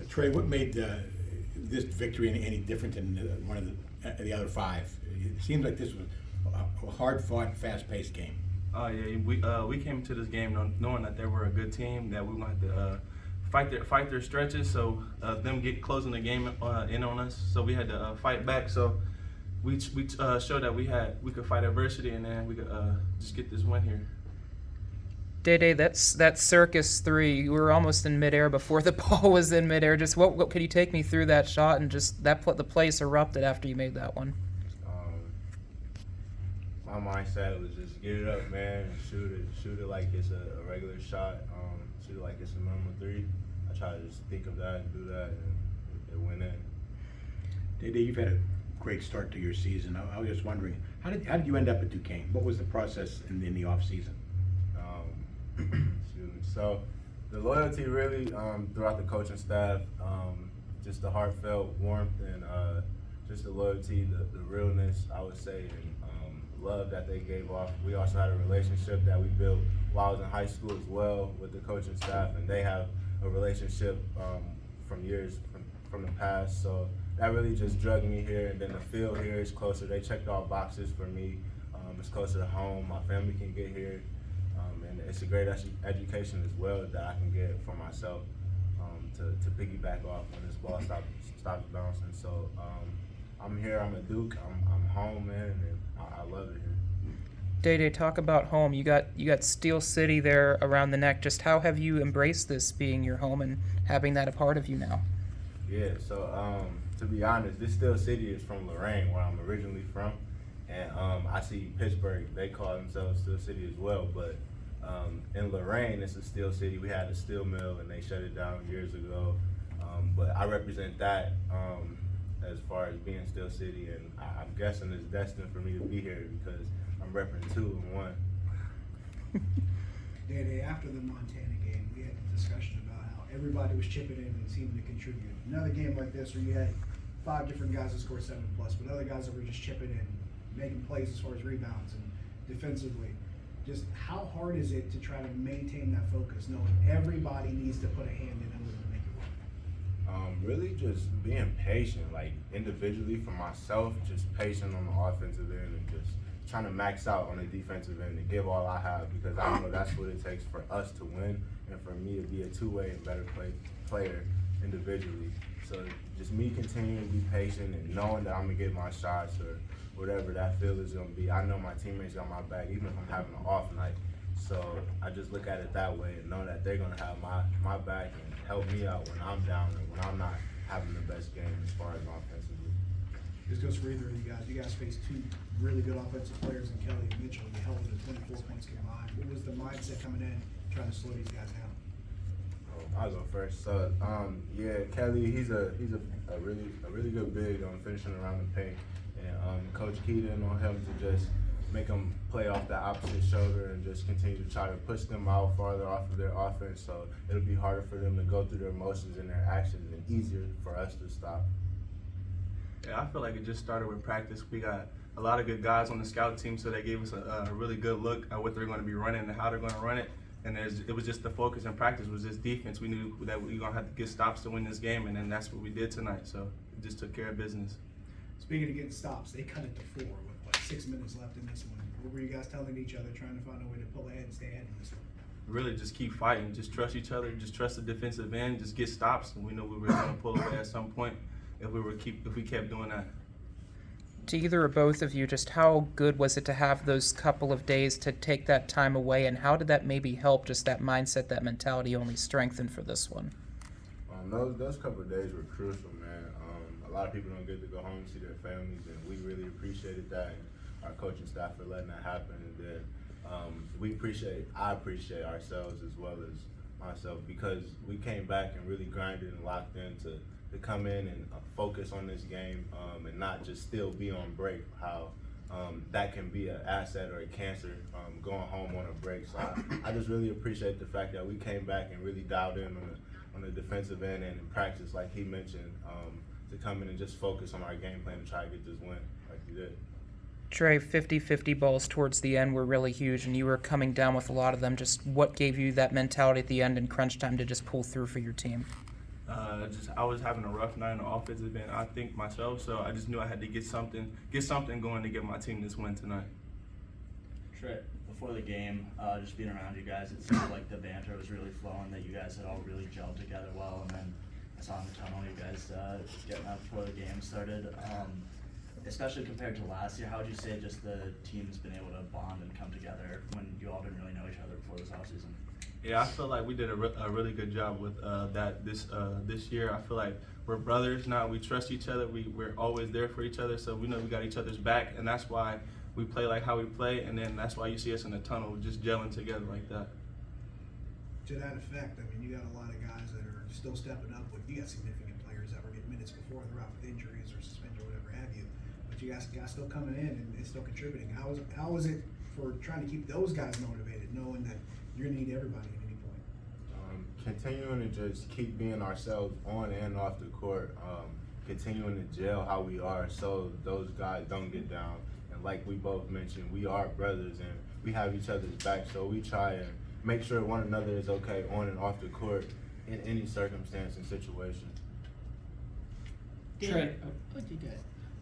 Trey, what made this victory any different than one of the other five? It seems like this was a hard-fought, fast-paced game. Yeah, we came into this game knowing that they were a good team, that we wanted to fight their stretches, so them closing the game in on us. So we had to fight back. So we showed that we could fight adversity, and then we could just get this win here. Day, that circus three. You were almost in midair before the ball was in midair. Just what could you take me through that shot and just the place erupted after you made that one? My mindset was just get it up, man, and shoot it like it's a regular shot. Shoot it like it's a normal three. I try to just think of that and do that, and it went in. Day, you've had a great start to your season. I was just wondering, how did you end up at Duquesne? What was the process in the off season? So the loyalty really throughout the coaching staff, just the heartfelt warmth and just the loyalty, the realness, I would say, and love that they gave off. We also had a relationship that we built while I was in high school as well with the coaching staff, and they have a relationship from years from the past. So that really just drugged me here, and then the field here is closer. They checked all boxes for me. It's closer to home. My family can get here. And it's a great education as well that I can get for myself to piggyback off when this ball stops bouncing. So I'm here. I'm a Duke. I'm home, man, and I love it here. Day, talk about home. You got Steel City there around the neck. Just how have you embraced this being your home and having that a part of you now? Yeah. So to be honest, this Steel City is from Lorraine, where I'm originally from, and I see Pittsburgh. They call themselves Steel City as well, but in Lorraine, it's a steel city. We had a steel mill, and they shut it down years ago. But I represent that as far as being Steel City, and I'm guessing it's destined for me to be here because I'm repping 2 and 1. Day, after the Montana game, we had a discussion about how everybody was chipping in and seeming to contribute. Another game like this where you had 5 different guys that scored 7+, but other guys that were just chipping in, making plays as far as rebounds and defensively. Just how hard is it to try to maintain that focus, knowing everybody needs to put a hand in order to make it work? Really just being patient, like individually for myself, just patient on the offensive end and just trying to max out on the defensive end and give all I have, because I know that's what it takes for us to win and for me to be a two-way and better player individually. So just me continuing to be patient and knowing that I'm going to get my shots or whatever that feel is going to be. I know my teammates got my back, even if I'm having an off night. So I just look at it that way and know that they're going to have my back and help me out when I'm down or when I'm not having the best game as far as offensively. This goes for either of you guys. You guys faced 2 really good offensive players in Kelly and Mitchell. You held them to 24 points combined. What was the mindset coming in, trying to slow these guys down? I'll go first. So yeah, Kelly, he's a really good big on finishing around the paint. And Coach Keaton on him to just make them play off the opposite shoulder and just continue to try to push them out farther off of their offense, so it'll be harder for them to go through their motions and their actions and easier for us to stop. Yeah, I feel like it just started with practice. We got a lot of good guys on the scout team, so they gave us a really good look at what they're going to be running and how they're going to run it. And it was just the focus in practice was just defense. We knew that we were going to have to get stops to win this game, and then that's what we did tonight. So we just took care of business. Speaking of getting stops, they cut it to 4 with 6 minutes left in this one. What were you guys telling each other, trying to find a way to pull ahead and stay ahead in this one? Really just keep fighting, just trust each other, just trust the defensive end, just get stops, and we knew we were going to pull away at some point if we kept doing that. To either or both of you, just how good was it to have those couple of days to take that time away, and how did that maybe help just that mindset, that mentality only strengthen for this one? Those couple of days were crucial, man. A lot of people don't get to go home and see their families, and we really appreciated that, and our coaching staff for letting that happen. And then I appreciate ourselves as well as myself, because we came back and really grinded and locked in to come in and focus on this game and not just still be on break, how that can be an asset or a cancer going home on a break. So I just really appreciate the fact that we came back and really dialed in on the defensive end and in practice, like he mentioned, to come in and just focus on our game plan and try to get this win like we did. Trey, 50-50 balls towards the end were really huge, and you were coming down with a lot of them. Just what gave you that mentality at the end in crunch time to just pull through for your team? I was having a rough night in the offensive end, I think myself, so I just knew I had to get something going to get my team this win tonight. Trey, before the game, just being around you guys, it seemed like the banter was really flowing, that you guys had all really gelled together well, and then I saw in the tunnel you guys getting out before the game started. Especially compared to last year, how would you say just the team's been able to bond and come together when you all didn't really know each other before this offseason? Yeah, I feel like we did a really good job with that this year. I feel like we're brothers now. We trust each other. We're always there for each other, so we know we got each other's back, and that's why we play like how we play, and then that's why you see us in the tunnel just gelling together like that. To that effect, I mean, you got a lot of guys that are still stepping up. You got significant players that were getting minutes before they're out with injuries or suspension or whatever have you. But you guys still coming in and still contributing. How is it for trying to keep those guys motivated, knowing that you're gonna need everybody at any point? Continuing to just keep being ourselves on and off the court. Continuing to gel how we are, so those guys don't get down. And like we both mentioned, we are brothers and we have each other's back. So we try and make sure one another is okay on and off the court in any circumstance and situation. Trey,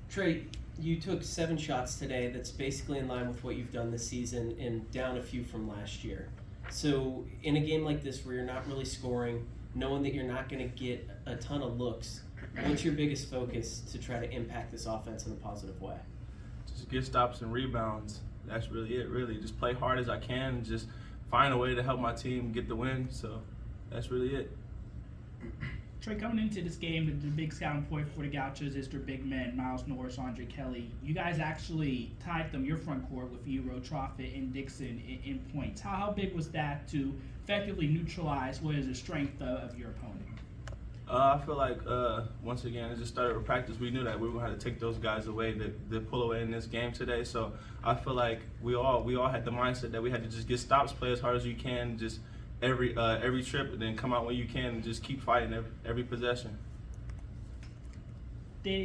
Trey, you took 7 shots today. That's basically in line with what you've done this season and down a few from last year. So in a game like this where you're not really scoring, knowing that you're not going to get a ton of looks, what's your biggest focus to try to impact this offense in a positive way? Just get stops and rebounds. That's really it, really. Just play hard as I can and just find a way to help my team get the win. So that's really it. Trey, coming into this game, the big scouting point for the Gauchos is their big men, Miles Norris, Andre Kelly. You guys actually tied them, your front court, with Euro, Troffitt, and Dixon in points. How big was that to effectively neutralize what is the strength of your opponent? I feel like, once again, it just started with practice. We knew that we were going to have to take those guys away to pull away in this game today. So I feel like we all had the mindset that we had to just get stops, play as hard as you can, just every trip, and then come out when you can and just keep fighting every possession.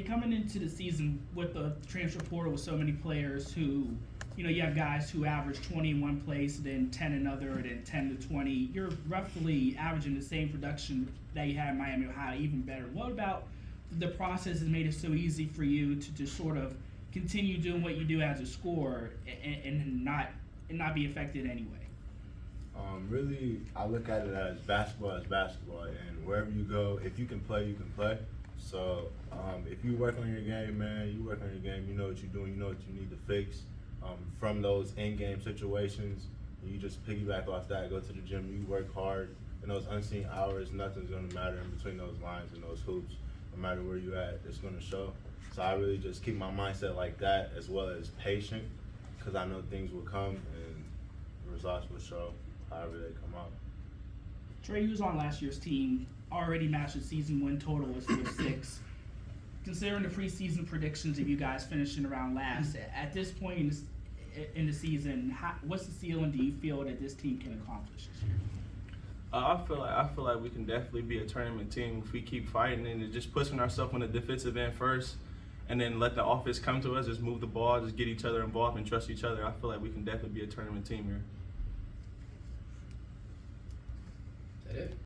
Coming into the season with the transfer portal with so many players who, you have guys who average 20 in one place, then 10 another, then 10 to 20. You're roughly averaging the same production that you had in Miami, Ohio, even better. What about the process has made it so easy for you to just sort of continue doing what you do as a scorer and not be affected anyway? Really, I look at it as basketball, and wherever you go, if you can play, you can play. So if you work on your game, man, you work on your game, you know what you're doing, you know what you need to fix. From those in-game situations, you just piggyback off that, go to the gym, you work hard. In those unseen hours, nothing's going to matter in between those lines and those hoops. No matter where you're at, it's going to show. So I really just keep my mindset like that, as well as patient, because I know things will come and the results will show however they come out. Trey, you was on last year's team, already matched the season win total with 6. Considering the preseason predictions of you guys finishing around last, at this point in the season, what's the ceiling do you feel that this team can accomplish this year? I feel like we can definitely be a tournament team if we keep fighting and just pushing ourselves on the defensive end first, and then let the offense come to us. Just move the ball, just get each other involved and trust each other. I feel like we can definitely be a tournament team here. Is that it?